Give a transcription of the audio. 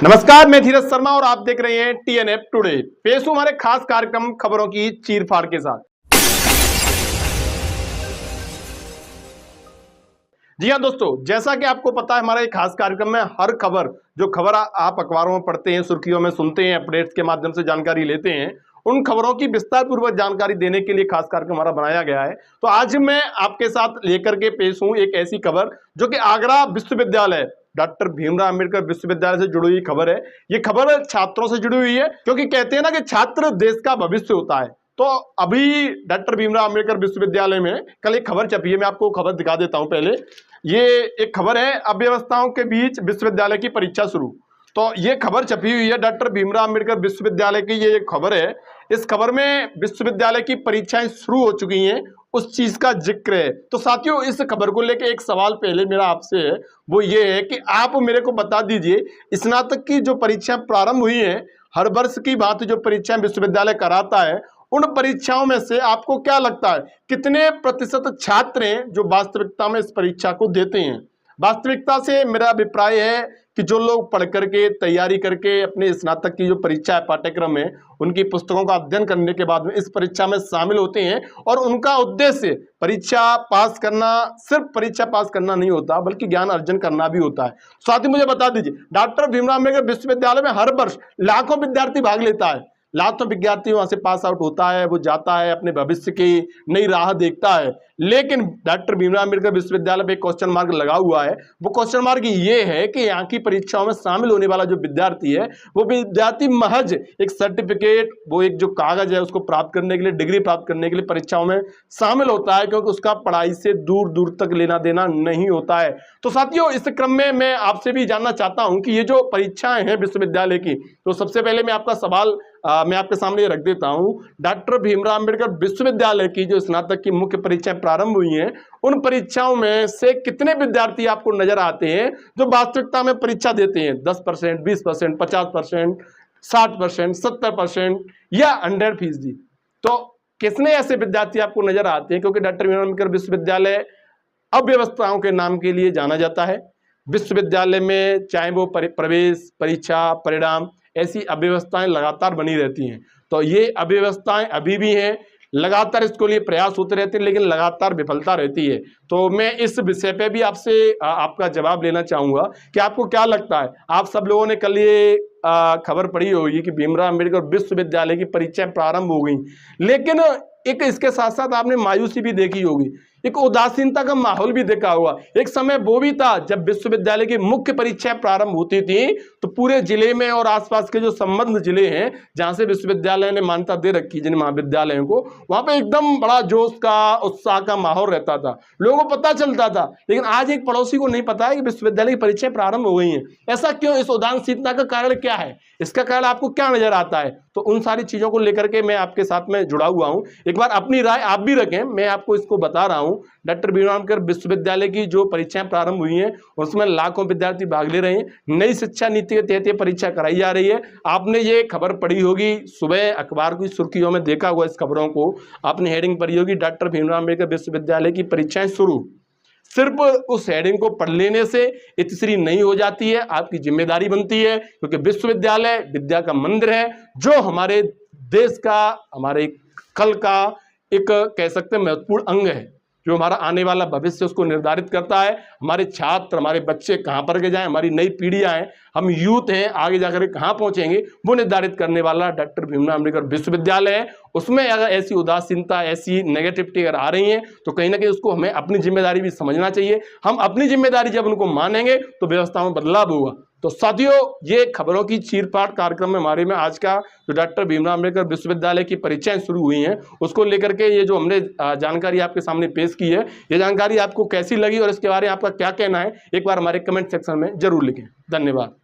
नमस्कार, मैं धीरज शर्मा और आप देख रहे हैं टीएनएफ टुडे। पेश हूं हमारे खास कार्यक्रम खबरों की चीरफाड़ के साथ। जी हां दोस्तों, जैसा कि आपको पता है हमारा एक खास कार्यक्रम में हर खबर जो खबर आप अखबारों में पढ़ते हैं, सुर्खियों में सुनते हैं, अपडेट्स के माध्यम से जानकारी लेते हैं, उन खबरों की विस्तार पूर्वक जानकारी देने के लिए खास कार्यक्रम हमारा बनाया गया है। तो आज मैं आपके साथ लेकर के पेश हूं एक ऐसी खबर जो कि आगरा विश्वविद्यालय डॉक्टर भीमराव अंबेडकर विश्वविद्यालय से जुड़ी हुई खबर है। ये खबर छात्रों से जुड़ी हुई है, क्योंकि कहते हैं ना कि छात्र देश का भविष्य होता है। तो अभी डॉक्टर भीमराव अंबेडकर विश्वविद्यालय में कल एक खबर छपी है, मैं आपको खबर दिखा देता हूं। पहले ये एक खबर है, अव्यवस्थाओं के बीच विश्वविद्यालय की परीक्षा शुरू। तो ये खबर छपी हुई है डॉक्टर भीमराव अंबेडकर विश्वविद्यालय की, ये खबर है। इस खबर में विश्वविद्यालय की परीक्षाएं शुरू हो चुकी हैं, उस चीज का जिक्र है। तो साथियों, इस खबर को लेकर एक सवाल पहले मेरा आपसे है, वो ये है कि आप मेरे को बता दीजिए, स्नातक की जो परीक्षाएं प्रारंभ हुई हैं, हर वर्ष की भांति जो परीक्षाएं विश्वविद्यालय कराता है, उन परीक्षाओं में से आपको क्या लगता है कितने प्रतिशत छात्र हैं जो वास्तविकता में इस परीक्षा को देते हैं? वास्तविकता से मेरा अभिप्राय है कि जो लोग पढ़ करके तैयारी करके अपने स्नातक की जो परीक्षा है, पाठ्यक्रम है, उनकी पुस्तकों का अध्ययन करने के बाद में इस परीक्षा में शामिल होते हैं, और उनका उद्देश्य परीक्षा पास करना, सिर्फ परीक्षा पास करना नहीं होता बल्कि ज्ञान अर्जन करना भी होता है। साथ ही मुझे बता दीजिए, डॉक्टर भीमराव अंबेडकर विश्वविद्यालय में हर वर्ष लाखों विद्यार्थी भाग लेता है, लाखों विद्यार्थी वहां से पास आउट होता है, वो जाता है, अपने भविष्य की नई राह देखता है। लेकिन डॉक्टर भीमराव अंबेडकर विश्वविद्यालय पे क्वेश्चन मार्क लगा हुआ है। वो क्वेश्चन मार्क ये है कि यहाँ की परीक्षाओं में शामिल होने वाला जो विद्यार्थी है, वो विद्यार्थी महज एक सर्टिफिकेट, वो एक जो कागज है उसको प्राप्त करने के लिए, डिग्री प्राप्त करने के लिए परीक्षाओं में शामिल होता है, क्योंकि उसका पढ़ाई से दूर दूर तक लेना देना नहीं होता है। तो साथियों, इस क्रम में मैं आपसे भी जानना चाहता हूं कि ये जो परीक्षाएं हैं विश्वविद्यालय की, तो सबसे पहले मैं आपका सवाल मैं आपके सामने रख देता हूं। डॉक्टर भीमराव अंबेडकर विश्वविद्यालय की जो स्नातक की मुख्य परीक्षाएं प्रारंभ हुई हैं, उन परीक्षाओं में से कितने विद्यार्थी आपको नजर आते हैं जो वास्तविकता में परीक्षा देते हैं? 10%, 20%, 50%, 60%, 70% या 100%? तो कितने ऐसे विद्यार्थी आपको नजर आते हैं? क्योंकि डॉक्टर भीमराव अंबेडकर विश्वविद्यालय अव्यवस्थाओं के नाम के लिए जाना जाता है। विश्वविद्यालय में चाहे वो प्रवेश परीक्षा, परिणाम, ऐसी अव्यवस्थाएं लगातार बनी रहती हैं। तो ये अव्यवस्थाएं अभी भी हैं, लगातार इसको लिए प्रयास होते रहते हैं, लेकिन लगातार विफलता रहती है। तो मैं इस विषय पे भी आपसे आपका जवाब लेना चाहूंगा कि आपको क्या लगता है। आप सब लोगों ने कल ये खबर पढ़ी होगी कि भीमराव अंबेडकर विश्वविद्यालय की परीक्षाएं प्रारंभ हो गई, लेकिन एक इसके साथ साथ आपने मायूसी भी देखी होगी, एक उदासीनता का माहौल भी देखा होगा। एक समय वो भी था जब विश्वविद्यालय की मुख्य परीक्षाएं प्रारंभ होती थी, तो पूरे जिले में और आसपास के जो संबद्ध जिले हैं जहां से विश्वविद्यालय ने मान्यता दे रखी जिन महाविद्यालयों को, वहां पे एकदम बड़ा जोश का, उत्साह का माहौल रहता था, लोगों को पता चलता था। लेकिन आज एक पड़ोसी को नहीं पता है कि विश्वविद्यालय की परीक्षाएं प्रारंभ हो गई हैं। ऐसा क्यों? इस उदासीनता का कारण क्या है? इसका कारण आपको क्या नजर आता है? तो उन सारी चीजों को लेकर के मैं आपके साथ में जुड़ा हुआ हूं। एक बार अपनी राय आप भी रखें, मैं आपको इसको बता रहा हूं। डॉक्टर भीमराव अंबेडकर विश्वविद्यालय की जो परीक्षाएं प्रारंभ हुई हैं, उसमें लाखों विद्यार्थी भाग ले रहे हैं। नई शिक्षा नीति के तहत ये परीक्षा कराई जा रही है। आपने ये खबर पढ़ी होगी, सुबह अखबार की सुर्खियों में देखा होगा, इस खबरों को आपने हेडिंग पढ़ी होगी, डॉक्टर भीमराव अंबेडकर विश्वविद्यालय की परीक्षाएं शुरू। सिर्फ उस हेडिंग को पढ़ लेने से इतनी नहीं हो जाती है, आपकी जिम्मेदारी बनती है, क्योंकि विश्वविद्यालय विद्या का मंदिर है, जो हमारे देश का, हमारे कल का एक कह सकते हैं महत्वपूर्ण अंग है, जो हमारा आने वाला भविष्य उसको निर्धारित करता है। हमारे छात्र, हमारे बच्चे कहाँ पर के जाएं, हमारी नई पीढ़ियां हैं, हम यूथ हैं, आगे जाकर कहाँ पहुंचेंगे, वो निर्धारित करने वाला डॉक्टर भीमराव अंबेडकर विश्वविद्यालय है। उसमें अगर ऐसी उदासीनता, ऐसी नेगेटिविटी अगर आ रही है, तो कहीं ना कहीं उसको हमें अपनी जिम्मेदारी भी समझना चाहिए। हम अपनी जिम्मेदारी जब उनको मानेंगे तो व्यवस्था में बदलाव होगा। तो साथियों, ये खबरों की चीरफाड़ कार्यक्रम में हमारे में आज का जो डॉक्टर भीमराव अंबेडकर विश्वविद्यालय की परीक्षाएं शुरू हुई हैं, उसको लेकर के ये जो हमने जानकारी आपके सामने पेश की है, ये जानकारी आपको कैसी लगी और इसके बारे में आपका क्या कहना है, एक बार हमारे कमेंट सेक्शन में जरूर लिखें। धन्यवाद।